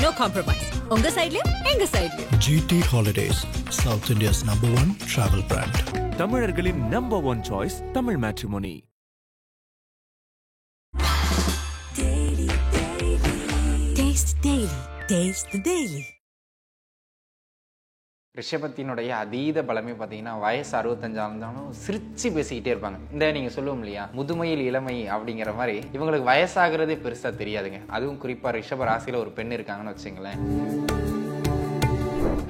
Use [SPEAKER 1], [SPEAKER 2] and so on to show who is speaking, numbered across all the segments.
[SPEAKER 1] no compromise. உங்க சைடுலயும் எங்க சைடுலயும்.
[SPEAKER 2] GT Holidays, South India's #1 travel brand.
[SPEAKER 3] தமிழர்களின் number 1 choice Tamil matrimony.
[SPEAKER 1] Taste Daily. Taste the Daily.
[SPEAKER 4] ரிஷபத்தினுடைய அதீத பலமே பார்த்தீங்கன்னா வயசு 65 இருந்தாலும் சிரிச்சு பேசிக்கிட்டே இருப்பாங்க. இந்த நீங்கள் சொல்லுவோம் இல்லையா, முதுமையில் இளமை அப்படிங்கிற மாதிரி இவங்களுக்கு வயசாகிறதே பெருசாக தெரியாதுங்க. அதுவும் குறிப்பாக ரிஷப ராசியில் ஒரு பெண் இருக்காங்கன்னு வச்சுங்களேன்.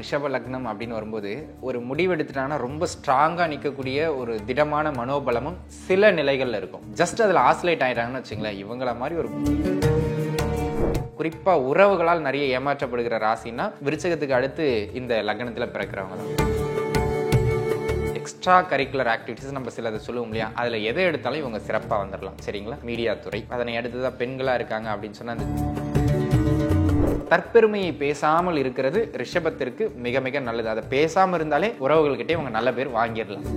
[SPEAKER 4] ரிஷப லக்னம் அப்படின்னு வரும்போது ஒரு முடிவெடுத்துட்டாங்கன்னா ரொம்ப ஸ்ட்ராங்காக நிற்கக்கூடிய ஒரு திடமான மனோபலமும் சில நிலைகளில் இருக்கும். ஜஸ்ட் அதில் ஆசிலேட் ஆகிட்டாங்கன்னு வச்சுங்களேன். இவங்கள மாதிரி ஒரு குறிப்பா உறவுகளால் நிறைய ஏமாற்றப்படுகிற ராசினா விருச்சகத்துக்கு அடுத்து இந்த லக்னத்துல பிறக்கிறவங்க தான். எக்ஸ்ட்ரா கரிக்குலர் ஆக்டிவிட்டிஸ் நம்ம சிலதை சொல்லுவோம் இல்லையா, அதுல எதை எடுத்தாலும் இவங்க சிறப்பா வந்துடலாம். சரிங்களா, மீடியா துறை, அதனை அடுத்துதான் பெண்களா இருக்காங்க அப்படின்னு சொன்னா தற்பெருமையை பேசாமல் இருக்கிறது ரிஷபத்திற்கு மிக மிக நல்லது. அதை பேசாம இருந்தாலே உறவுகள்கிட்டே இவங்க நல்ல பேர் வாங்கிடலாம்.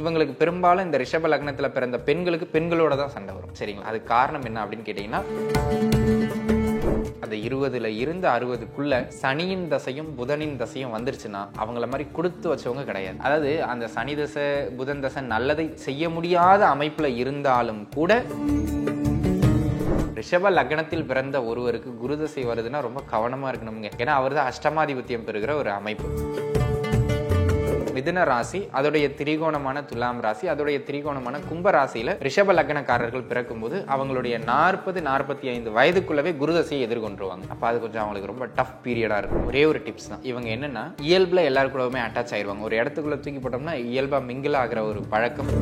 [SPEAKER 4] இவங்களுக்கு பெரும்பாலும் இந்த ரிஷப லக்னத்துல பிறந்த பெண்களுக்கு பெண்களோட தான் சண்டை வரும். சரிங்களா, அது காரணம் என்ன அப்படின்னு கேட்டீங்கன்னா, அந்த 20ல இருந்து 60க்குள்ள சனியின் தசையும் புதனின் தசையும் வந்துருச்சுன்னா அவங்கள மாதிரி கொடுத்து வச்சவங்க கிடையாது. அதாவது அந்த சனி தசை புதன் தசை நல்லதை செய்ய முடியாத அமைப்புல இருந்தாலும் கூட ரிஷப லக்னத்தில் பிறந்த ஒருவருக்கு குரு தசை வருதுன்னா ரொம்ப கவனமா இருக்கணுங்க. ஏன்னா அவர் தான் அஷ்டமாதிபத்தியம் பெறுகிற ஒரு அமைப்பு. மிதுன ராசி, அதோடைய திரிகோணமான துலாம் ராசி, அதோடைய திரிகோணமான கும்ப ராசியில ரிஷப லக்னக்காரர்கள் பிறக்கும் போது அவங்களுடைய 40-45 வயதுக்குள்ளவே குருதசையை எதிர்கொண்டுருவாங்க. அப்ப அது கொஞ்சம் அவங்களுக்கு ரொம்ப டஃப் பீரியடா இருக்கும். ஒரே ஒரு டிப்ஸ் தான், இவங்க என்னன்னா இயல்புல எல்லாரு கூடவுமே அட்டாச் ஆயிருவாங்க. ஒரு இடத்துக்குள்ள தூக்கி போட்டோம்னா இயல்பா மிங்கிள் ஆகிற ஒரு பழக்கம்.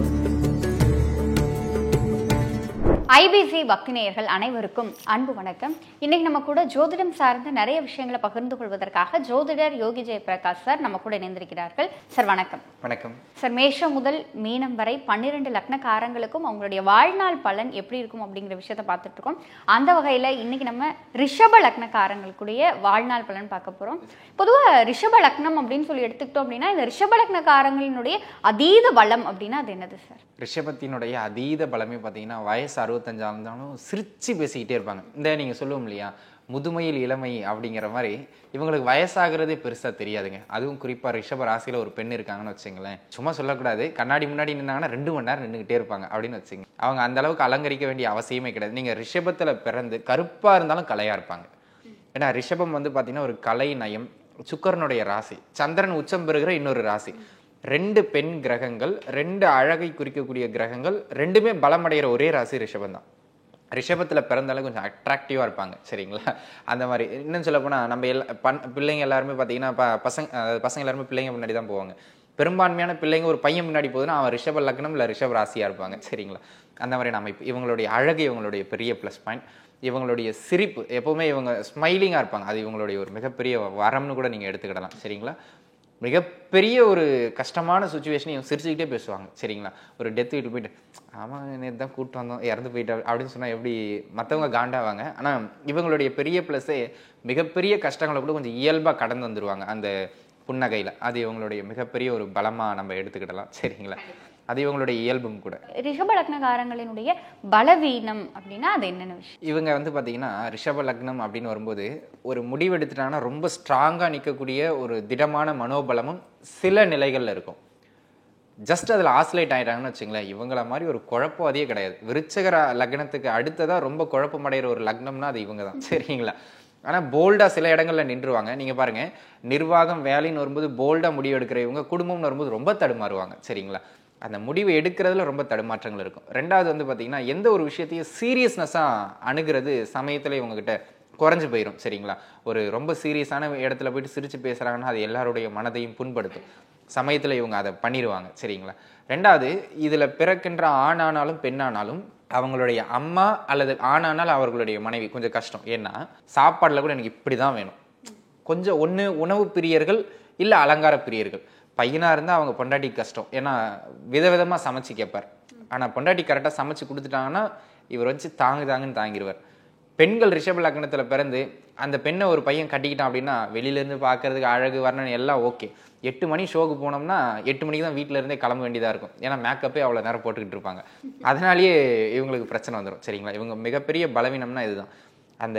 [SPEAKER 5] ஐபிசி பக்தி நேயர்கள் அனைவருக்கும் அன்பு வணக்கம். இன்னைக்கு நம்ம கூட ஜோதிடம் சார்ந்த நிறைய விஷயங்களை பகிர்ந்து கொள்வதற்காக ஜோதிடர் யோகி ஜெயபிரகாஷ் சார் நம்ம கூட இணைந்திருக்கிறார்கள். சார் வணக்கம்.
[SPEAKER 4] வணக்கம்
[SPEAKER 5] சார். மேஷம் முதல் மீனம் வரை 12 லக்னக்காரங்களுக்கும் அவங்களுடைய வாழ்நாள் பலன் எப்படி இருக்கும் அப்படிங்கிற விஷயத்த பார்த்துட்டு இருக்கோம். அந்த வகையில இன்னைக்கு நம்ம ரிஷப லக்னக்காரங்களுடைய வாழ்நாள் பலன் பார்க்க போறோம். பொதுவாக ரிஷப லக்னம் அப்படின்னு சொல்லி எடுத்துக்கிட்டோம் அப்படின்னா இந்த ரிஷப லக்னக்காரங்களினுடைய அதீத பலம் அப்படின்னா அது என்னது சார்?
[SPEAKER 4] ரிஷபத்தினுடைய அதீத பலமே பார்த்தீங்கன்னா வயசு 65 இருந்தாலும் சிரிச்சு பேசிக்கிட்டே இருப்பாங்க. இந்த நீங்கள் சொல்லுவோம் இல்லையா, முதுமையில் இளமை அப்படிங்கிற மாதிரி இவங்களுக்கு வயசாகிறதே பெருசாக தெரியாதுங்க. அதுவும் குறிப்பாக ரிஷப ராசியில் ஒரு பெண் இருக்காங்கன்னு வச்சுங்களேன். சும்மா சொல்லக்கூடாது, கண்ணாடி முன்னாடி நின்னாங்கன்னா 2 மணி நேரம் நின்றுக்கிட்டே இருப்பாங்க அப்படின்னு வச்சுங்க. அவங்க அந்த அளவுக்கு அலங்கரிக்க வேண்டிய அவசியமே கிடையாது. நீங்கள் ரிஷபத்தில் பிறந்து கருப்பாக இருந்தாலும் கலையாக இருப்பாங்க. ஏன்னா ரிஷபம் வந்து பார்த்தீங்கன்னா ஒரு கலை நயம், சுக்கரனுடைய ராசி, சந்திரன் உச்சம் பெறுகிற இன்னொரு ராசி, 2 பெண் கிரகங்கள், 2 அழகை குறிக்கக்கூடிய கிரகங்கள், 2மே பலமடைகிற ஒரே ராசி ரிஷபம் தான். ரிஷபத்தில் பிறந்தாலும் கொஞ்சம் அட்ராக்டிவாக இருப்பாங்க. சரிங்களா, அந்த மாதிரி. இன்னும் சொல்ல போனால் நம்ம பிள்ளைங்க எல்லாருமே பார்த்தீங்கன்னா பசங்க எல்லாருமே பிள்ளைங்க முன்னாடி தான் போவாங்க. பெரும்பான்மையான பிள்ளைங்க ஒரு பையன் முன்னாடி போகுதுன்னா அவன் ரிஷப லக்னம் இல்லை ரிஷப ராசியாக இருப்பாங்க. சரிங்களா, அந்த மாதிரி அமைப்பு. இவங்களுடைய அழகு இவங்களுடைய பெரிய ப்ளஸ் பாயிண்ட். இவங்களுடைய சிரிப்பு எப்போவுமே இவங்க ஸ்மைலிங்காக இருப்பாங்க. அது இவங்களுடைய ஒரு மிகப்பெரிய வரம்னு கூட நீங்கள் எடுத்துக்கிடலாம். சரிங்களா, மிகப்பெரிய ஒரு கஷ்டமான சுச்சுவேஷன் இவங்க சிரிச்சுக்கிட்டே பேசுவாங்க. சரிங்களா, ஒரு டெத் வீட்டுக்கு போயிட்டு ஆமாம் நேற்று தான் கூப்பிட்டு வந்தோம் இறந்து போயிட்டா அப்படின்னு சொன்னால் எப்படி மற்றவங்க காண்டாவாங்க. ஆனால் இவங்களுடைய பெரிய ப்ளஸ்ஸே மிகப்பெரிய கஷ்டங்களை கூட கொஞ்சம் இயல்பாக கடந்து வந்துடுவாங்க அந்த புன்னகையில். அது இவங்களுடைய மிகப்பெரிய ஒரு பலமாக நம்ம எடுத்துக்கிடலாம். சரிங்களா, அது இவங்களுடைய இயல்பும் கூட.
[SPEAKER 5] ரிஷப லக்னக்காரங்களினுடைய பலவீனம் அப்படின்னா அது என்னென்ன விஷயம்?
[SPEAKER 4] இவங்க வந்து பார்த்தீங்கன்னா ரிஷப லக்னம் அப்படின்னு வரும்போது ஒரு முடிவெடுத்துட்டாங்கன்னா ரொம்ப ஸ்ட்ராங்காக நிற்கக்கூடிய ஒரு திடமான மனோபலமும் சில நிலைகளில் இருக்கும். ஜஸ்ட் அதில் ஆசிலேட் ஆகிட்டாங்கன்னு வச்சுங்களேன். இவங்கள மாதிரி ஒரு குழப்பவாதியே கிடையாது. விருச்சக லக்னத்துக்கு அடுத்ததாக ரொம்ப குழப்பமடைகிற ஒரு லக்னம்னா அது இவங்க தான். சரிங்களா, ஆனால் போல்டாக சில இடங்களில் நின்றுவாங்க. நீங்கள் பாருங்கள், நிர்வாகம் வேலைன்னு வரும்போது போல்டாக முடிவு எடுக்கிற இவங்க குடும்பம்னு வரும்போது ரொம்ப தடுமாறுவாங்க. சரிங்களா, அந்த முடிவு எடுக்கிறதுல ரொம்ப தடுமாற்றங்கள் இருக்கும். 2வது வந்து பார்த்தீங்கன்னா எந்த ஒரு விஷயத்தையும் சீரியஸ்னஸாக அணுகிறது சமயத்தில் இவங்ககிட்ட குறைஞ்சு போயிடும். சரிங்களா, ஒரு ரொம்ப சீரியஸான இடத்துல போயிட்டு சிரித்து பேசுகிறாங்கன்னா அது எல்லாருடைய மனதையும் புண்படுத்தும். சமயத்தில் இவங்க அதை பண்ணிடுவாங்க. சரிங்களா, 2வது இதில் பிறக்கின்ற ஆணானாலும் பெண்ணானாலும் அவங்களுடைய அம்மா அல்லது ஆணானால் அவர்களுடைய மனைவி கொஞ்சம் கஷ்டம். ஏன்னா சாப்பாடில் கூட எனக்கு இப்படி தான் வேணும். கொஞ்சம் ஒன்று உணவு பிரியர்கள் இல்லை அலங்கார பிரியர்கள். பையனாக இருந்தால் அவங்க பொண்டாட்டி கஷ்டம். ஏன்னா விதவிதமாக சமைச்சு கேட்பார். ஆனால் பொண்டாட்டி கரெக்டாக சமைச்சு கொடுத்துட்டாங்கன்னா இவர் வச்சு தாங்குன்னு தாங்கிடுவார். பெண்கள் ரிஷப லக்னத்தில் பிறந்து அந்த பெண்ணை ஒரு பையன் கட்டிக்கிட்டான் அப்படின்னா வெளியிலேருந்து பார்க்கறதுக்கு அழகு வர்ணனை எல்லாம் ஓகே. 8 மணி ஷோக்கு போனோம்னா 8 மணிக்கு தான் வீட்டில இருந்தே கிளம்ப வேண்டியதாக இருக்கும். ஏன்னா மேக்கப்பே அவ்வளோ நேரம் போட்டுக்கிட்டு இருப்பாங்க. அதனாலேயே இவங்களுக்கு பிரச்சனை வந்துடும். சரிங்களா, இவங்க மிகப்பெரிய பலவீனம்னா இதுதான். அந்த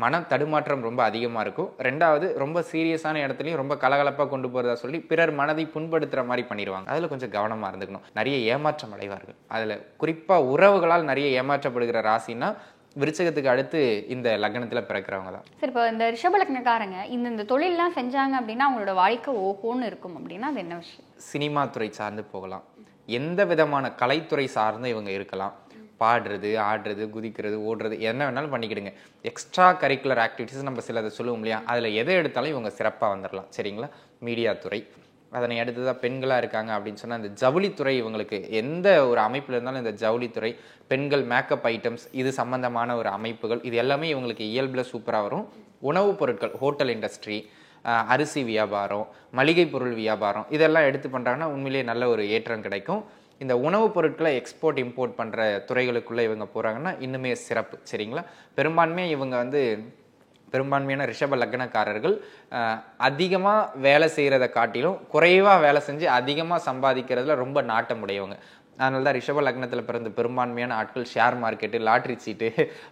[SPEAKER 4] மன தடுமாற்றம் ரொம்ப அதிகமாக இருக்கும். ரெண்டாவது ரொம்ப சீரியஸான இடத்துலையும் ரொம்ப கலகலப்பாக கொண்டு போகிறதா சொல்லி பிறர் மனதை புண்படுத்துகிற மாதிரி பண்ணிடுவாங்க. அதில் கொஞ்சம் கவனமாக இருந்துக்கணும். நிறைய ஏமாற்றம் அடைவார்கள். அதில் குறிப்பாக உறவுகளால் நிறைய ஏமாற்றப்படுகிற ராசின்னா விருச்சகத்துக்கு அடுத்து இந்த லக்னத்தில் பிறக்கிறவங்க தான்.
[SPEAKER 5] சரி, இப்போ இந்த ரிஷப லக்னக்காரங்க இந்த தொழிலெலாம் செஞ்சாங்க அப்படின்னா அவங்களோட வாழ்க்கை ஓஹோன்னு இருக்கும் அப்படின்னா அது என்ன விஷயம்?
[SPEAKER 4] சினிமா துறை சார்ந்து போகலாம், எந்த விதமான கலைத்துறை சார்ந்து இவங்க இருக்கலாம். பாடுறது, ஆடுறது, குதிக்கிறது, ஓடுறது, என்ன வேணாலும் பண்ணிக்கிடுங்க. எக்ஸ்ட்ரா கரிக்குலர் ஆக்டிவிட்டிஸ் நம்ம சிலதை சொல்லுவோம் இல்லையா, அதில் எதை எடுத்தாலும் இவங்க சிறப்பாக வந்துடலாம். சரிங்களா? மீடியா துறை, அதனை அடுத்ததாக பெண்களாக இருக்காங்க அப்படின்னு சொன்னால் இந்த ஜவுளித்துறை, இவங்களுக்கு எந்த ஒரு அமைப்பில் இருந்தாலும் இந்த ஜவுளித்துறை, பெண்கள் மேக்கப் ஐட்டம்ஸ், இது சம்பந்தமான ஒரு அமைப்புகள், இது எல்லாமே இவங்களுக்கு இயல்பில் சூப்பராக வரும். உணவுப் பொருட்கள், ஹோட்டல் இண்டஸ்ட்ரி, அரிசி வியாபாரம், மளிகை பொருள் வியாபாரம், இதெல்லாம் எடுத்து பண்ணுறாங்கன்னா உண்மையிலேயே நல்ல ஒரு ஏற்றம் கிடைக்கும். இந்த உணவுப் பொருட்களை எக்ஸ்போர்ட் இம்போர்ட் பண்ணுற துறைகளுக்குள்ளே இவங்க போகிறாங்கன்னா இன்னுமே சிறப்பு. சரிங்களா? பெரும்பான்மையாக இவங்க பெரும்பான்மையான ரிஷப லக்னக்காரர்கள் அதிகமாக வேலை செய்கிறத காட்டிலும் குறைவாக வேலை செஞ்சு அதிகமாக சம்பாதிக்கிறதுல ரொம்ப நாட்டம் உடையவங்க. அதனால தான் ரிஷப லக்னத்தில் பிறந்த பெரும்பான்மையான ஆட்கள் ஷேர் மார்க்கெட்டு, லாட்ரி சீட்டு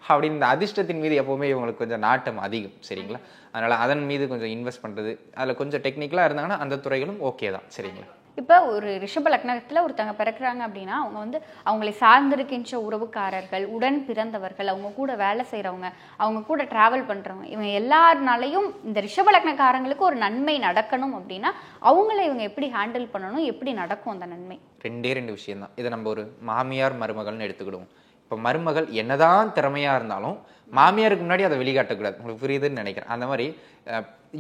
[SPEAKER 4] அப்படின்னு இந்த அதிர்ஷ்டத்தின் மீது எப்போவுமே இவங்களுக்கு கொஞ்சம் நாட்டம் அதிகம். சரிங்களா? அதனால் அதன் மீது கொஞ்சம் இன்வெஸ்ட் பண்ணுறது, அதில் கொஞ்சம் டெக்னிக்கலாக இருந்தாங்கன்னா அந்த துறைகளும் ஓகே தான். சரிங்களா?
[SPEAKER 5] இப்போ ஒரு ரிஷப லக்னத்தில் ஒருத்தவங்க பிறக்கிறாங்க அப்படின்னா அவங்க அவங்களை சார்ந்திருக்கின்ற உறவுக்காரர்கள், உடன் பிறந்தவர்கள், அவங்க கூட வேலை செய்கிறவங்க, அவங்க கூட ட்ராவல் பண்ணுறவங்க, இவங்க எல்லாருனாலையும் இந்த ரிஷப லக்னக்காரங்களுக்கு ஒரு நன்மை நடக்கணும் அப்படின்னா அவங்கள இவங்க எப்படி ஹேண்டில் பண்ணணும், எப்படி நடக்கும் அந்த நன்மை? ரெண்டு
[SPEAKER 4] விஷயம் தான். இதை நம்ம ஒரு மாமியார் மருமகள்னு எடுத்துக்கிடுவோம். இப்போ மருமகள் என்னதான் திறமையாக இருந்தாலும் மாமியாருக்கு முன்னாடி அதை வெளிக்காட்டக்கூடாது. உங்களுக்கு புரியுதுன்னு நினைக்கிறேன். அந்த மாதிரி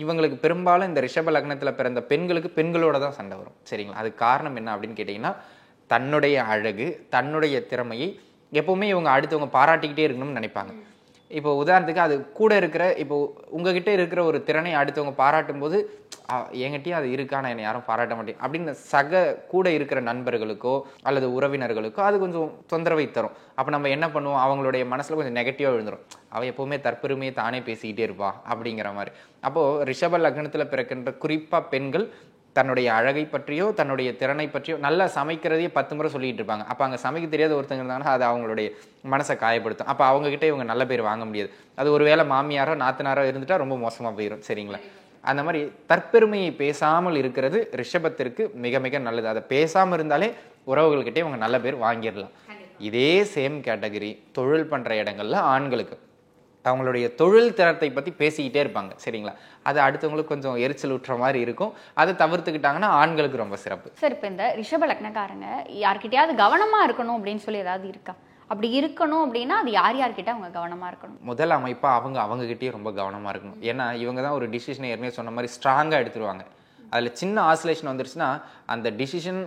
[SPEAKER 4] இவங்களுக்கு பெரும்பாலும் இந்த ரிஷப லக்னத்தில் பிறந்த பெண்களுக்கு பெண்களோட தான் சண்டை வரும். சரிங்களா? அதுக்கு காரணம் என்ன அப்படின்னு கேட்டிங்கன்னா, தன்னுடைய அழகு, தன்னுடைய திறமையை எப்போவுமே இவங்க அடுத்தவங்க பாராட்டிக்கிட்டே இருக்கணும்னு நினைப்பாங்க. இப்போ உதாரணத்துக்கு அது கூட இருக்கிற, இப்போ உங்ககிட்ட இருக்கிற ஒரு திறனை அடுத்தவங்க பாராட்டும் போது என்கிட்டயும் அது இருக்கான என்னை யாரும் பாராட்ட மாட்டேன் அப்படின்னு சக கூட இருக்கிற நண்பர்களுக்கோ அல்லது உறவினர்களுக்கோ அது கொஞ்சம் தொந்தரவை தரும். அப்போ நம்ம என்ன பண்ணுவோம், அவங்களுடைய மனசில் கொஞ்சம் நெகட்டிவாக விழுந்துடும். அவள் எப்போவுமே தற்பெருமையை தானே பேசிக்கிட்டே இருப்பா அப்படிங்கிற மாதிரி. அப்போது ரிஷப லக்னத்தில் பிறக்கின்ற குறிப்பாக பெண்கள் தன்னுடைய அழகை பற்றியோ தன்னுடைய திறனை பற்றியோ நல்லா சமைக்கிறதையே 10 முறை சொல்லிட்டு இருப்பாங்க. அப்போ அங்கே சமைக்க தெரியாத ஒருத்தங்க இருந்தாங்கன்னா அது அவங்களுடைய மனசை காயப்படுத்தும். அப்போ அவங்ககிட்ட இவங்க நல்ல பேர் வாங்க முடியாது. அது ஒருவேளை மாமியாரோ நாத்தனாரோ இருந்துட்டா ரொம்ப மோசமாக போயிடும். சரிங்களா? அந்த மாதிரி தற்பெருமையை பேசாமல் இருக்கிறது ரிஷபத்திற்கு மிக மிக நல்லது. அதை பேசாமல் இருந்தாலே உறவுகள்கிட்டே இவங்க நல்ல பேர் வாங்கிடலாம். இதே சேம் கேட்டகரி தொழில் பண்ணுற இடங்கள்ல ஆண்களுக்கு அவங்களுடைய தொழில் திறத்தை பற்றி பேசிக்கிட்டே இருப்பாங்க. சரிங்களா? அது அடுத்தவங்களுக்கு கொஞ்சம் எரிச்சல் ஊற்றுற மாதிரி இருக்கும். அதை தவிர்த்துக்கிட்டாங்கன்னா ஆண்களுக்கு ரொம்ப சிறப்பு. சார், இப்போ இந்த ரிஷப லக்னக்காரங்க யார்கிட்டயாவது கவனமாக இருக்கணும் அப்படின்னு சொல்லி ஏதாவது இருக்கா? அப்படி இருக்கணும் அப்படின்னா அது யார்கிட்ட அவங்க கவனமாக இருக்கணும்? முதல் அமைப்பாக அவங்ககிட்டயே ரொம்ப கவனமாக இருக்கணும். ஏன்னா இவங்க தான் ஒரு டிசிஷனை ஏற்கனவே சொன்ன மாதிரி ஸ்ட்ராங்காக எடுத்துருவாங்க. அதில் சின்ன ஆசிலேஷன் வந்துருச்சுன்னா அந்த டிசிஷன்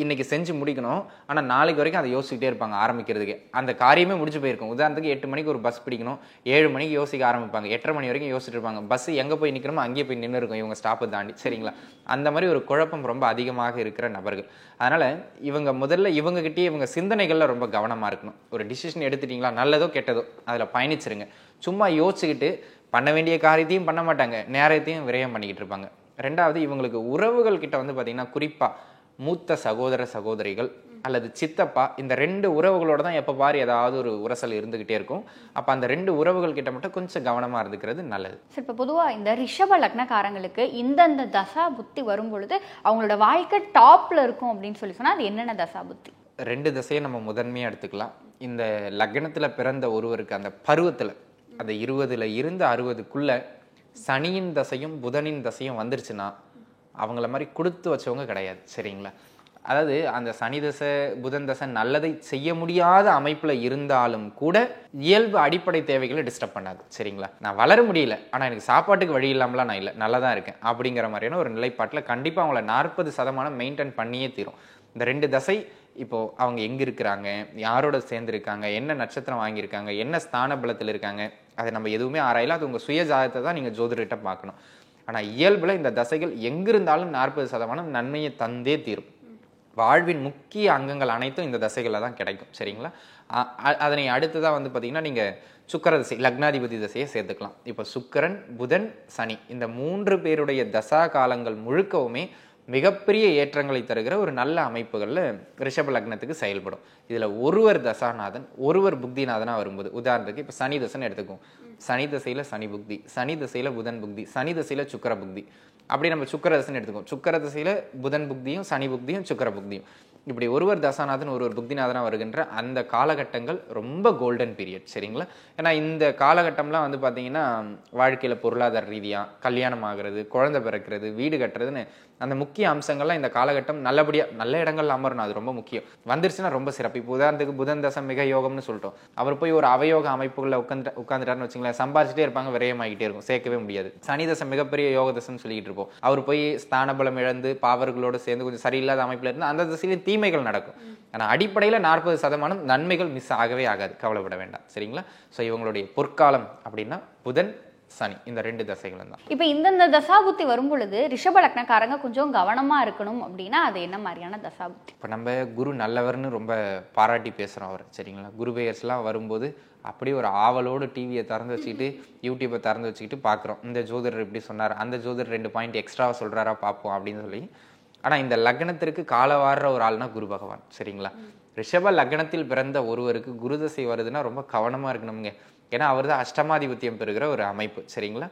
[SPEAKER 4] இன்னைக்கு செஞ்சு முடிக்கணும், ஆனால் நாளைக்கு வரைக்கும் அதை யோசிச்சுட்டே இருப்பாங்க. ஆரம்பிக்கிறதுக்கு அந்த காரியமே முடிச்சு போயிருக்கும். உதாரணத்துக்கு 8 மணிக்கு ஒரு பஸ் பிடிக்கணும், 7 மணிக்கு யோசிக்க ஆரம்பிப்பாங்க, 8:30 மணி வரைக்கும் யோசிச்சுட்டு இருப்பாங்க. பஸ் எங்கே போய் நிற்கணுமோ அங்கேயே போய் நின்று இருக்கும் இவங்க ஸ்டாப்பை தாண்டி. சரிங்களா? அந்த மாதிரி ஒரு குழப்பம் ரொம்ப அதிகமாக இருக்கிற நபர்கள். அதனால் இவங்க முதல்ல இவங்ககிட்டயே இவங்க சிந்தனைகளில் ரொம்ப கவனமாக இருக்கணும். ஒரு டிசிஷன் எடுத்துட்டிங்களா, நல்லதோ கெட்டதோ அதில் பயணிச்சிருங்க. சும்மா யோசிச்சுக்கிட்டு பண்ண வேண்டிய காரியத்தையும் பண்ண மாட்டாங்க, நேரத்தையும் விரயம் பண்ணிக்கிட்டு இருப்பாங்க. ரெண்டாவது, இவங்களுக்கு உறவுகள் கிட்ட பார்த்தீங்கன்னா குறிப்பாக மூத்த சகோதர சகோதரிகள் அல்லது சித்தப்பா, இந்த 2 உறவுகளோட தான் எப்போ பாரு ஏதாவது ஒரு உரசல் இருந்துகிட்டே இருக்கும். அப்போ அந்த 2 உறவுகள் கிட்ட மட்டும் கொஞ்சம் கவனமாக இருந்துக்கிறது நல்லது. சார், இப்போ பொதுவாக இந்த ரிஷப லக்னக்காரங்களுக்கு இந்தந்த தசா புத்தி வரும் பொழுது அவங்களோட வாழ்க்கை டாப்ல இருக்கும் அப்படின்னு சொல்லி சொன்னால் அது என்னென்ன தசா புத்தி? 2 தசையை நம்ம முதன்மையாக எடுத்துக்கலாம். இந்த லக்னத்தில் பிறந்த ஒருவருக்கு அந்த பருவத்தில் அந்த 20ல் இருந்து 60க்குள்ள சனியின் தசையும் புதனின் தசையும் வந்துருச்சுன்னா அவங்கள மாதிரி கொடுத்து வச்சவங்க கிடையாது. சரிங்களா? அதாவது அந்த சனி தசை புதன் தசை நல்லதை செய்ய முடியாத அமைப்பில் இருந்தாலும் கூட இயல்பு அடிப்படை தேவைகளை டிஸ்டர்ப் பண்ணாது. சரிங்களா? நான் வளர முடியல, ஆனால் எனக்கு சாப்பாட்டுக்கு வழி இல்லாமலாம் நான் இல்லை, நல்லா தான் இருக்கேன் அப்படிங்கிற மாதிரியான ஒரு நிலைப்பாட்டில் கண்டிப்பாக அவங்கள 40% மெயின்டைன் பண்ணியே தீரும். இந்த 2 தசை இப்போது அவங்க எங்கே இருக்கிறாங்க, யாரோட சேர்ந்துருக்காங்க, என்ன நட்சத்திரம் வாங்கியிருக்காங்க, என்ன ஸ்தான பலத்தில் இருக்காங்க, அதை நம்ம எதுவுமே ஆராயல. அது உங்கள் சுய ஜாதகத்தை தான் நீங்கள் ஜோதிடர்கிட்ட பார்க்கணும். ஆனால் இயல்பில் இந்த தசைகள் எங்கிருந்தாலும் 40% நன்மையை தந்தே தீரும். வாழ்வின் முக்கிய அங்கங்கள் அனைத்தும் இந்த தசைகளில் தான் கிடைக்கும். சரிங்களா? அதனை அடுத்ததாக பார்த்தீங்கன்னா நீங்கள் சுக்கிர தசை, லக்னாதிபதி தசையை சேர்த்துக்கலாம். இப்போ சுக்கிரன், புதன், சனி இந்த 3 பேருடைய தசா காலங்கள் முழுக்கவுமே மிகப்பெரிய ஏற்றங்களை தருகிற ஒரு நல்ல அமைப்புகளில் ரிஷப லக்னத்துக்கு செயல்படும். இதில் ஒருவர் தசாநாதன் ஒருவர் புக்திநாதனாக வரும்போது, உதாரணத்துக்கு இப்போ சனி தசைன்னு எடுத்துக்குவோம். சனி தசையில் சனி புக்தி, சனி தசையில் புதன் புக்தி, சனி தசையில் சுக்கிர புக்தி. அப்படி நம்ம சுக்கிர தசைன்னு எடுத்துக்கோம். சுக்கிர தசையில் புதன் புக்தியும் சனி புக்தியும் சுக்கிர புக்தியும், இப்படி ஒருவர் தசாநாதன் ஒருவர் புக்திநாதனாக வருகின்ற அந்த காலகட்டங்கள் ரொம்ப கோல்டன் பீரியட். சரிங்களா? ஏன்னா இந்த காலகட்டம்லாம் வந்து பார்த்தீங்கன்னா வாழ்க்கையில் பொருளாதார ரீதியாக கல்யாணம் ஆகிறது, குழந்தை பிறக்கிறது, வீடு கட்டுறதுன்னு அந்த முக்கிய அம்சங்கள்லாம் இந்த காலகட்டம் நல்லபடியாக நல்ல இடங்கள்ல அமரணும். அது ரொம்ப முக்கியம். வந்துருச்சுன்னா ரொம்ப சிறப்பு. இப்போ உதாரணத்துக்கு புதன் தசம் மிக யோகம்னு சொல்லிட்டோம். அவர் போய் ஒரு அவயோக அமைப்புகளில் உட்காந்துட்டாருன்னு வச்சுங்களேன், சம்பாதிச்சுட்டே இருப்பாங்க, விரயமாகிட்டே இருக்கும், சேர்க்கவே முடியாது. சனி தசம் மிகப்பெரிய யோக தசம்னு சொல்லிட்டு இருப்போம். அவர் போய் ஸ்தான பலம் இழந்து பாவர்களோடு சேர்ந்து கொஞ்சம் சரியில்லாத அமைப்பில் இருந்து அந்த திசையிலும் தீமைகள் நடக்கும். ஆனால் அடிப்படையில் 40% நன்மைகள் மிஸ் ஆகவே ஆகாது, கவலைப்பட வேண்டாம். சரிங்களா? ஸோ இவங்களுடைய பொற்காலம் அப்படின்னா புதன் சனி, இந்த 2 தசைகளும் தான்.
[SPEAKER 5] இப்போ இந்த தசாபுத்தி வரும் பொழுது ரிஷப லக்னக்காரங்க கொஞ்சம் கவனமா இருக்கணும் அப்படின்னா அது என்ன மாதிரியான தசாபுத்தி?
[SPEAKER 4] இப்போ நம்ம குரு நல்லவர்னு ரொம்ப பாராட்டி பேசுகிறோம் அவர். சரிங்களா? குரு பெயர்ஸ்லாம் வரும்போது அப்படியே ஒரு ஆவலோடு டிவியை திறந்து வச்சுக்கிட்டு யூடியூப்பை திறந்து வச்சுக்கிட்டு பார்க்குறோம். இந்த ஜோதிடர் இப்படி சொன்னார், அந்த ஜோதிடர் 2 பாயிண்ட் எக்ஸ்ட்ராவாக சொல்கிறாரா பார்ப்போம் அப்படின்னு சொல்லி. ஆனால் இந்த லக்னத்திற்கு காலவாடுற ஒரு ஆள்னா குரு பகவான். சரிங்களா? ரிஷப லக்னத்தில் பிறந்த ஒருவருக்கு குரு தசை வருதுன்னா ரொம்ப கவனமாக இருக்கணுங்க. ஏன்னா அவர் தான் அஷ்டமாதிபத்தியம் பெறுகிற ஒரு அமைப்பு. சரிங்களா?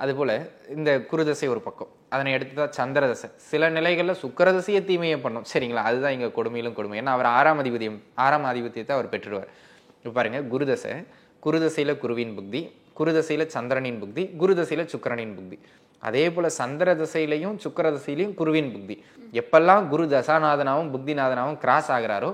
[SPEAKER 4] அதுபோல் இந்த குருதசை ஒரு பக்கம், அதனை எடுத்து தான் சந்திரதசை. சில நிலைகளில் சுக்கிரதசையை தீமையை பண்ணும். சரிங்களா? அதுதான் இங்கே கொடுமையிலும் கொடுமை. ஏன்னா அவர் 6ஆம் ஆதிபத்தியத்தை அவர் பெற்றுடுவார். இப்போ பாருங்க, குருதசை, குருதசையில் குருவின் புக்தி, குருதசையில் சந்திரனின் புக்தி, குருதசையில் சுக்கிரனின் புக்தி. அதே போல் சந்திர தசையிலையும் சுக்கிர தசையிலையும் குருவின் புக்தி. எப்பெல்லாம் குரு தசாநாதனாவும் புக்திநாதனாவும் கிராஸ் ஆகிறாரோ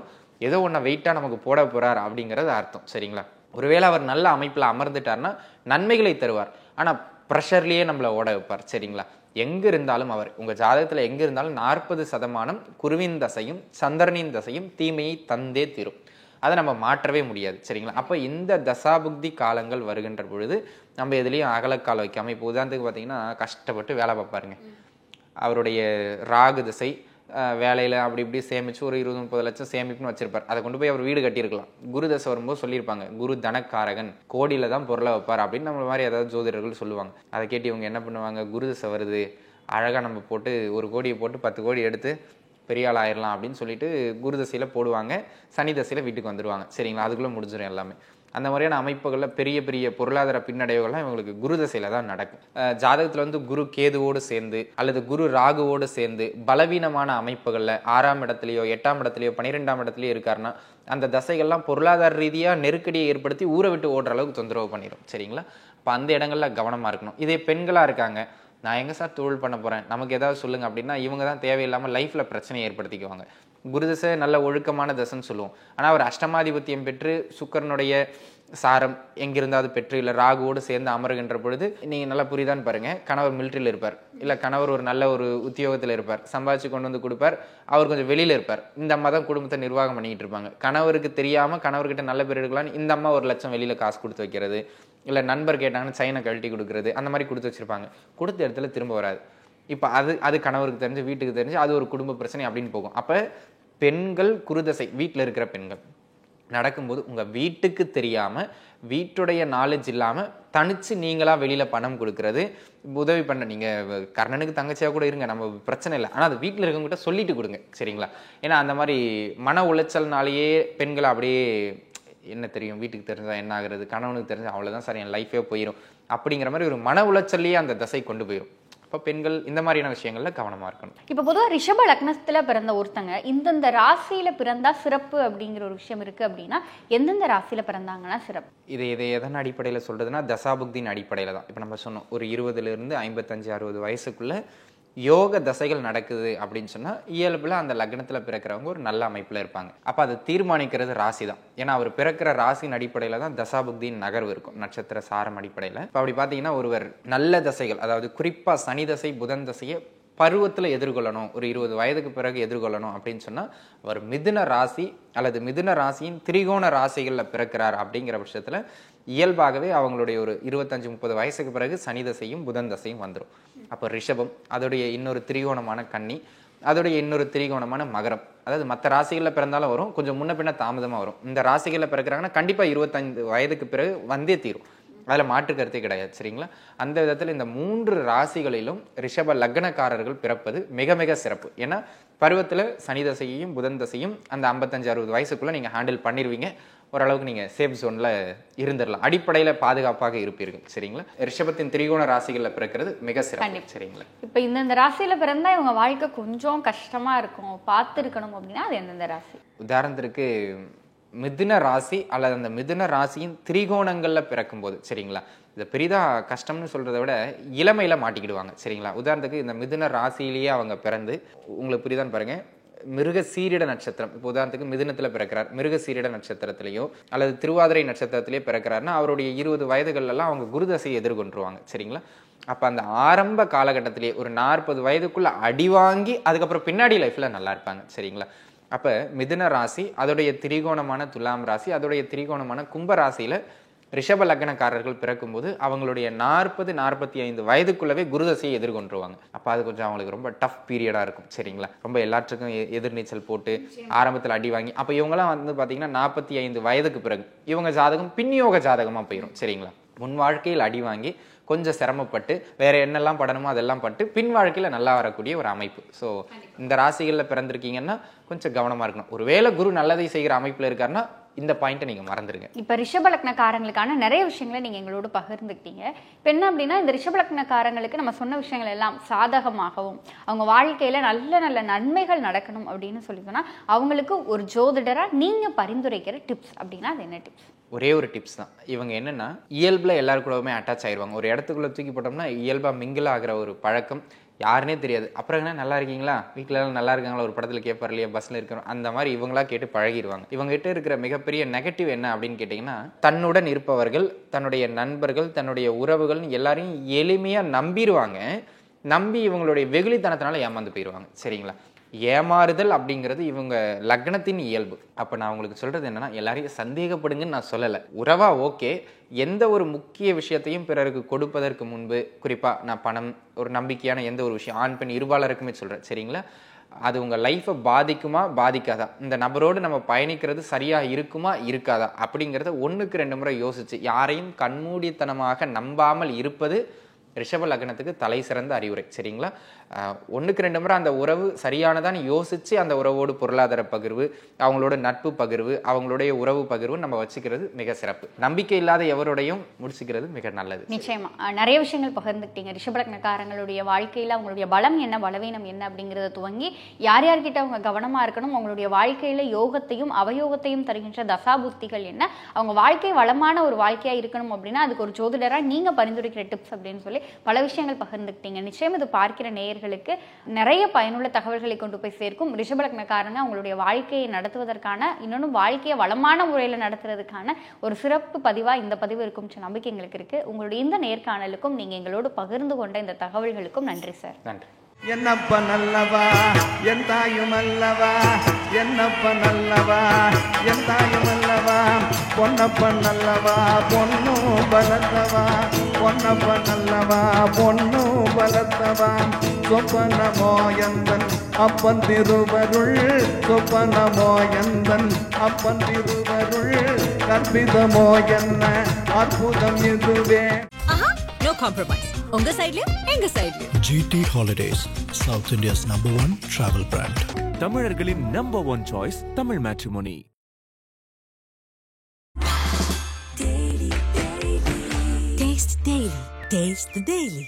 [SPEAKER 4] ஏதோ ஒன்றை வெயிட்டாக நமக்கு போட போகிறார் அப்படிங்கிறது அர்த்தம். சரிங்களா? ஒருவேளை அவர் நல்ல அமைப்பில் அமர்ந்துட்டார்னா நன்மைகளை தருவார், ஆனால் ப்ரெஷர்லேயே நம்மளை ஓட வைப்பார். சரிங்களா? எங்கே இருந்தாலும் அவர் உங்கள் ஜாதகத்தில் எங்கே இருந்தாலும் 40% குருவின் தசையும் சந்திரனின் தசையும் தீமையை தந்தே தீரும். அதை நம்ம மாற்றவே முடியாது. சரிங்களா? அப்போ இந்த தசாபுக்தி காலங்கள் வருகின்ற பொழுது நம்ம எதுலேயும் அகலக்கால் வைக்காமல், இப்போ உதாரணத்துக்கு பார்த்தீங்கன்னா கஷ்டப்பட்டு வேலை பார்ப்பாருங்க. அவருடைய ராகு திசை வேலையில் அப்படி இப்படி சேமிச்சு ஒரு 20-30 லட்சம் சேமிப்புன்னு வச்சிருப்பார். அதை கொண்டு போய் அவர் வீடு கட்டியிருக்கலாம். குரு தசை வரும்போது சொல்லியிருப்பாங்க, குரு தனக்காரகன், கோடியில் தான் பொருளை வைப்பார் அப்படின்னு நம்ம மாதிரி ஏதாவது ஜோதிடர்கள் சொல்லுவாங்க. அதை கேட்டு இவங்க என்ன பண்ணுவாங்க, குரு தசை வருது, அழகாக நம்ம போட்டு 1 கோடியை போட்டு 10 கோடி எடுத்து பெரிய ஆள் ஆயிடலாம் அப்படின்னு சொல்லிட்டு குரு தசையில் போடுவாங்க. சனி தசையில் வீட்டுக்கு வந்துடுவாங்க. சரிங்களா? அதுக்குள்ளே முடிஞ்சிடும் எல்லாமே. அந்த மாதிரியான அமைப்புகளில் பெரிய பெரிய பொருளாதார பின்னடைவுகள்லாம் இவங்களுக்கு குரு தசையில் தான் நடக்கும். ஜாதகத்தில் வந்து குரு கேதுவோடு சேர்ந்து அல்லது குரு ராகுவோடு சேர்ந்து பலவீனமான அமைப்புகளில் 6ஆம் இடத்துலையோ 8ஆம் இடத்துலையோ 12ஆம் இடத்துலையோ இருக்காருன்னா அந்த தசைகள்லாம் பொருளாதார ரீதியாக நெருக்கடியை ஏற்படுத்தி ஊரை விட்டு ஓடுற அளவுக்கு தொந்தரவு பண்ணிடும். சரிங்களா? அப்போ அந்த இடங்களில் கவனமாக இருக்கணும். இதே பெண்களாக இருக்காங்க, நான் எங்கே சார் தொழில் பண்ண போகிறேன், நமக்கு ஏதாவது சொல்லுங்கள் அப்படின்னா இவங்க தான் தேவையில்லாமல் லைஃப்பில் பிரச்சனையை ஏற்படுத்திக்குவாங்க. குருதசை நல்ல ஒழுக்கமான தசைன்னு சொல்லுவோம். ஆனால் அவர் அஷ்டமாதிபத்தியம் பெற்று சுக்கிரனுடைய சாரம் எங்கிருந்தாவது பெற்று இல்லை ராகுவோடு சேர்ந்து அமருகின்ற பொழுது நீங்கள் நல்லா புரியுதான்னு பாருங்கள், கணவர் மிலிட்ரியில் இருப்பார், இல்லை கணவர் ஒரு நல்ல ஒரு உத்தியோகத்தில் இருப்பார், சம்பாதிச்சு கொண்டு வந்து கொடுப்பார், அவர் கொஞ்சம் வெளியில் இருப்பார். இந்த அம்மா தான் குடும்பத்தை நிர்வாகம் பண்ணிக்கிட்டு இருப்பாங்க. கணவருக்கு தெரியாமல் கணவர்கிட்ட நல்ல பேர் எடுக்கலான்னு இந்த அம்மா 1 லட்சம் வெளியில் காசு கொடுத்து வைக்கிறது, இல்லை நண்பர் கேட்டாங்கன்னு சைனை கழட்டி கொடுக்குறது, அந்த மாதிரி கொடுத்து வச்சுருப்பாங்க. கொடுத்த இடத்துல திரும்ப வராது. இப்போ அது கணவருக்கு தெரிஞ்சு வீட்டுக்கு தெரிஞ்சு அது ஒரு குடும்ப பிரச்சனை அப்படின்னு போகும். அப்போ பெண்கள் குருதசை வீட்டில் இருக்கிற பெண்கள் நடக்கும்போது உங்கள் வீட்டுக்கு தெரியாமல், வீட்டுடைய நாலேஜ் இல்லாமல் தனிச்சு நீங்களாக வெளியில் பணம் கொடுக்கறது, உதவி பண்ண, நீங்கள் கர்ணனுக்கு தங்கச்சியாக கூட இருங்க, நம்ம பிரச்சனை இல்லை, ஆனால் அது வீட்டில் இருக்கவங்ககிட்ட சொல்லிட்டு கொடுங்க. சரிங்களா? ஏன்னா அந்த மாதிரி மன உளைச்சல்னாலேயே பெண்களை அப்படியே என்ன தெரியும், வீட்டுக்கு தெரிஞ்சால் என்ன ஆகுறது, கணவனுக்கு தெரிஞ்சால் அவ்வளோதான் சார் என் லைஃபே போயிடும் அப்படிங்கிற மாதிரி ஒரு மன உளைச்சல்லையே அந்த தசை கொண்டு போயிடும். அப்போ பெண்கள் இந்த மாதிரியான விஷயங்கள்ல கவனமாக இருக்கணும்.
[SPEAKER 5] இப்போ பொதுவாக ரிஷப லக்னத்தில் பிறந்த ஒருத்தங்க இந்தந்த ராசியில் பிறந்தா சிறப்பு அப்படிங்கிற ஒரு விஷயம் இருக்குது அப்படின்னா எந்தெந்த ராசியில் பிறந்தாங்கன்னா சிறப்பு?
[SPEAKER 4] இதை எதன் அடிப்படையில் சொல்கிறதுனா தசாபுக்தின் அடிப்படையில் தான். இப்போ நம்ம சொன்னோம், ஒரு 20லேருந்து 55-60 வயசுக்குள்ளே யோக தசைகள் நடக்குது அப்படின்னு சொன்னால் இயல்பில் அந்த லக்னத்தில் பிறக்கிறவங்க ஒரு நல்ல அமைப்பில் இருப்பாங்க. அப்போ அதை தீர்மானிக்கிறது ராசி தான். ஏன்னா அவர் பிறக்கிற ராசியின் அடிப்படையில் தான் தசாபுக்தியின் நகர்வு இருக்கும், நட்சத்திர சாரம் அடிப்படையில். இப்போ அப்படி பார்த்தீங்கன்னா ஒருவர் நல்ல தசைகள், அதாவது குறிப்பாக சனி தசை புதன் தசையை பருவத்தில் எதிர்கொள்ளணும், ஒரு 20 வயதுக்கு பிறகு எதிர்கொள்ளணும் அப்படின்னு சொன்னால் அவர் மிதுன ராசி அல்லது மிதுன ராசியின் திரிகோண ராசிகளில் பிறக்கிறார். அப்படிங்கிற பட்சத்தில் இயல்பாகவே அவங்களுடைய ஒரு 25-30 வயசுக்கு பிறகு சனி தசையும் புதன் தசையும் வந்துடும். அப்போ ரிஷபம், அதோடைய இன்னொரு திரிகோணமான கன்னி, அதோடைய இன்னொரு திரிகோணமான மகரம், அதாவது மற்ற ராசிகளில் பிறந்தாலும் வரும், கொஞ்சம் முன்ன பின்ன தாமதமாக வரும். இந்த ராசிகளில் பிறக்கிறாங்கன்னா கண்டிப்பாக 25 வயதுக்கு பிறகு வந்தே தீரும், அதில் மாற்று கருத்தே கிடையாது. சரிங்களா? அந்த விதத்தில் இந்த 3 ராசிகளிலும் ரிஷப லக்னக்காரர்கள் பிறப்பது மிக மிக சிறப்பு. ஏன்னா பருவத்தில் சனி தசையையும் புதன் தசையும் அந்த 55-60 வயசுக்குள்ளே நீங்கள் ஹேண்டில் பண்ணிடுவீங்க. ஓரளவுக்கு நீங்கள் சேஃப் ஜோனில் இருந்துடலாம். அடிப்படையில் பாதுகாப்பாக இருப்பீர்கள். சரிங்களா? ரிஷபத்தின் திரிகோண ராசிகளில் பிறக்கிறது மிக சிறப்பு. சரிங்களா?
[SPEAKER 5] இப்போ இந்த ராசியில் பிறந்தா இவங்க வாழ்க்கை கொஞ்சம் கஷ்டமாக இருக்கும், பார்த்துருக்கணும் அப்படின்னா அது எந்தெந்த ராசி?
[SPEAKER 4] உதாரணத்திற்கு மிதுன ராசி அல்லது அந்த மிதுன ராசியின் திரிகோணங்களில் பிறக்கும்போது, சரிங்களா, இதை பெரிதாக கஷ்டம்னு சொல்கிறத விட இளமையில் மாட்டிக்கிடுவாங்க. சரிங்களா? உதாரணத்துக்கு இந்த மிதுன ராசியிலேயே அவங்க பிறந்து, உங்களுக்கு புரியுதான்னு பாருங்கள், மிருக சீரிட நட்சத்திரம், இப்போ உதாரணத்துக்கு மிதுனத்தில் பிறக்கிறார், மிருக சீரிட நட்சத்திரத்திலேயோ அல்லது திருவாதிரை நட்சத்திரத்திலேயே பிறக்கிறாருன்னா அவருடைய 20 வயதுகள்லாம் அவங்க குருதசையை எதிர்கொண்டுருவாங்க. சரிங்களா? அப்போ அந்த ஆரம்ப காலகட்டத்திலேயே ஒரு 40 வயதுக்குள்ளே அடி வாங்கி அதுக்கப்புறம் பின்னாடி லைஃப்பில் நல்லா இருப்பாங்க. சரிங்களா? அப்போ மிதுன ராசி, அதோடைய திரிகோணமான துலாம் ராசி, அதோடைய திரிகோணமான கும்ப ராசியில் ரிஷப லக்னக்காரர்கள் பிறக்கும்போது அவங்களுடைய 40-45 வயதுக்குள்ளவே குருதசையை எதிர்கொண்டுருவாங்க. அப்போ அது கொஞ்சம் அவங்களுக்கு ரொம்ப டஃப் பீரியடாக இருக்கும். சரிங்களா? ரொம்ப எல்லாத்துக்கும் எதிர்நீச்சல் போட்டு ஆரம்பத்தில் அடி வாங்கி, அப்போ இவங்கெல்லாம் வந்து பார்த்தீங்கன்னா 45 வயதுக்கு பிறகு இவங்க ஜாதகம் பின்யோக ஜாதகமாக போயிடும். சரிங்களா? முன் வாழ்க்கையில் அடி வாங்கி கொஞ்சம் சிரமப்பட்டு வேற என்னெல்லாம் படணுமோ அதெல்லாம் பட்டு பின் வாழ்க்கையில் நல்லா வரக்கூடிய ஒரு அமைப்பு. ஸோ இந்த ராசிகளில் பிறந்திருக்கீங்கன்னா கொஞ்சம் கவனமாக இருக்கணும். ஒருவேளை குரு நல்லதை செய்கிற அமைப்பில் இருக்காருன்னா இந்த பாயிண்ட்டை நீங்கள் மறந்துடுங்க.
[SPEAKER 5] இப்போ ரிஷபலக்னக்காரங்களுக்கான நிறைய விஷயங்களை நீங்கள் எங்களோட பகிர்ந்துக்கிட்டீங்க. இப்போ என்ன அப்படின்னா, இந்த ரிஷபலக்னக்காரங்களுக்கு நம்ம சொன்ன விஷயங்கள் எல்லாம் சாதகமாகவும் அவங்க வாழ்க்கையில் நல்ல நல்ல நன்மைகள் நடக்கணும் அப்படின்னு சொல்லி சொன்னால் அவங்களுக்கு ஒரு ஜோதிடராக நீங்கள் பரிந்துரைக்கிற டிப்ஸ் அப்படின்னா அது என்ன டிப்ஸ்?
[SPEAKER 4] ஒரே ஒரு டிப்ஸ் தான். இவங்க என்னென்னா இயல்பில் எல்லாரும் கூடவுமே அட்டாச் ஆயிடுவாங்க. ஒரு இடத்துக்குள்ளே தூக்கி போட்டோம்னா இயல்பாக மிங்கிள் ஆகிற ஒரு பழக்கம் யாருன்னே தெரியாது. அப்புறம் என்ன நல்லா இருக்கீங்களா, வீட்டில் எல்லாம் நல்லா இருக்காங்களா, ஒரு படத்தில் கேட்பார் இல்லையா, பஸ்ஸில் இருக்கிறோம், அந்த மாதிரி இவங்களா கேட்டு பழகிடுவாங்க. இவங்ககிட்ட இருக்கிற மிகப்பெரிய நெகட்டிவ் என்ன அப்படின்னு கேட்டிங்கன்னா, தன்னுடன் இருப்பவர்கள், தன்னுடைய நண்பர்கள், தன்னுடைய உறவுகள் எல்லாரையும் எளிமையாக நம்பிடுவாங்க. நம்பி இவங்களுடைய வெகுளித்தனத்தினால ஏமாந்து போயிடுவாங்க. சரிங்களா? ஏமாறுதல் அப்படிங்கிறது இவங்க லக்னத்தின் இயல்பு. அப்போ நான் உங்களுக்கு சொல்கிறது என்னென்னா, எல்லாரையும் சந்தேகப்படுங்கன்னு நான் சொல்லலை. உறவா ஓகே, எந்த ஒரு முக்கிய விஷயத்தையும் பிறருக்கு கொடுப்பதற்கு முன்பு, குறிப்பாக நான் பணம், ஒரு நம்பிக்கையான எந்த ஒரு விஷயம், ஆண் பெண் இருபாலருக்குமே சொல்கிறேன். சரிங்களா? அது உங்கள் லைஃப்பை பாதிக்குமா பாதிக்காதா, இந்த நபரோடு நம்ம பயணிக்கிறது சரியாக இருக்குமா இருக்காதா அப்படிங்கிறத 1க்கு 2 முறை யோசிச்சு யாரையும் கண்மூடித்தனமாக நம்பாமல் இருப்பது ரிஷப லக்னத்துக்கு தலை சிறந்த அறிவுரை. சரிங்களா? 1க்கு 2 முறை அந்த உறவு சரியானதான்னு யோசிச்சு அந்த உறவோடு பொருளாதார பகிர்வு, அவங்களோட நட்பு பகிர்வு, அவங்களுடைய உறவு பகிர்வு நம்ம வச்சுக்கிறது மிக சிறப்பு. நம்பிக்கை இல்லாத எவரோடையும் முடிச்சுக்கிறது மிக நல்லது.
[SPEAKER 5] நிச்சயமா நிறைய விஷயங்கள் பகிர்ந்துக்கிட்டீங்க. ரிஷபலக்னக்காரங்களுடைய வாழ்க்கையில் அவங்களுடைய பலம் என்ன, பலவீனம் என்ன அப்படிங்கிறத துவங்கி யார் யார்கிட்ட அவங்க கவனமாக இருக்கணும், அவங்களுடைய வாழ்க்கையில் யோகத்தையும் அவயோகத்தையும் தருகின்ற தசாபுத்திகள் என்ன, அவங்க வாழ்க்கை வளமான ஒரு வாழ்க்கையாக இருக்கணும் அப்படின்னா அதுக்கு ஒரு ஜோதிடராக நீங்கள் பரிந்துரைக்கிற டிப்ஸ் அப்படின்னு சொல்லி பல விஷயங்கள் பகிர்ந்துக்கிட்டீங்க. நிச்சயம் இது பார்க்கிற நேயர்களுக்கு நிறைய பயனுள்ள தகவல்களை கொண்டு போய் சேர்க்கும். ரிஷபலக்னக்காரங்க அவங்களுடைய வாழ்க்கையை நடத்துவதற்கான, இன்னொன்னும் வாழ்க்கையை வளமான முறையில் நடத்துறதுக்கான ஒரு சிறப்பு பதிவாக இந்த பதிவு இருக்கும் நம்பிக்கை எங்களுக்கு இருக்கு. உங்களுடைய இந்த நேர்காணலுக்கும் நீங்கள் எங்களோடு பகிர்ந்து கொண்ட இந்த தகவல்களுக்கும் நன்றி சார்.
[SPEAKER 4] நன்றி.
[SPEAKER 6] என்னப்ப நல்லவா என் தாயும் அல்லவா, என்னப்ப நல்லவா என் தாயும் அல்லவா, பொன்னப்ப நல்லவா பொண்ணு பலத்தவா, பொன்னப்ப நல்லவா பொண்ணு பலத்தவா, சொப்பனமோ எந்தன் அப்பன் திருவருள், சொப்பனமோ எந்தன் அப்பன் திருவருள், கற்பிதமோ என்ன அற்புதம் இதுவே.
[SPEAKER 1] No compromise. உங்க சைடுலயும் எங்க சைடுலயும்.
[SPEAKER 2] GT Holidays, South India's #1 travel brand.
[SPEAKER 3] தமிழர்களின் number 1 choice Tamil matrimony.
[SPEAKER 1] Taste the Daily. Taste the Daily.